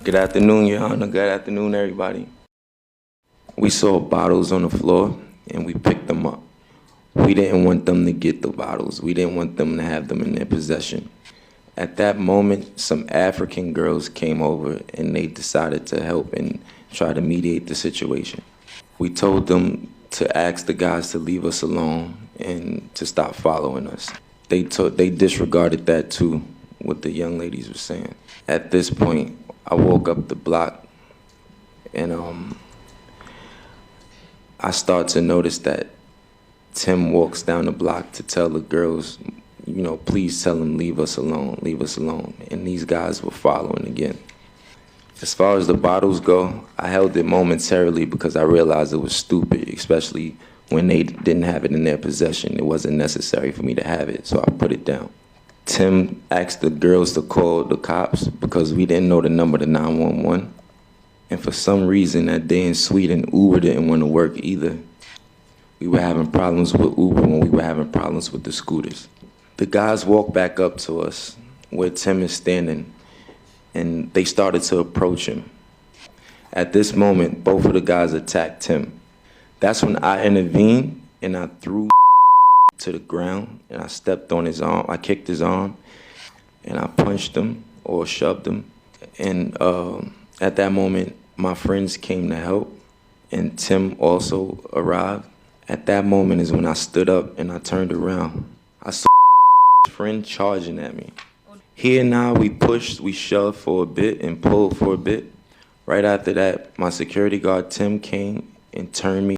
Good afternoon, Your Honor. Good afternoon, everybody. We saw bottles on the floor, and we picked them up. We didn't want them to get the bottles. We didn't want them to have them in their possession. At that moment, some African girls came over, and they decided to help and try to mediate the situation. We told them to ask the guys to leave us alone and to stop following us. They disregarded that too, what the young ladies were saying. At this point, I woke up the block, and I start to notice that Tim walks down the block to tell the girls, please tell him leave us alone, leave us alone. And these guys were following again. As far as the bottles go, I held it momentarily because I realized it was stupid, especially when they didn't have it in their possession. It wasn't necessary for me to have it, so I put it down. Tim asked the girls to call the cops because we didn't know the number to 911. And for some reason that day in Sweden, Uber didn't want to work either. We were having problems with Uber when we were having problems with the scooters. The guys walked back up to us where Tim is standing, and they started to approach him. At this moment, both of the guys attacked Tim. That's when I intervened, and I threw to the ground, and I stepped on his arm. I kicked his arm, and I punched him or shoved him. And at that moment, my friends came to help, and Tim also arrived. At that moment is when I stood up and I turned around. I saw his friend charging at me. Here now, we pushed, we shoved for a bit and pulled for a bit. Right after that, my security guard, Tim, came and turned me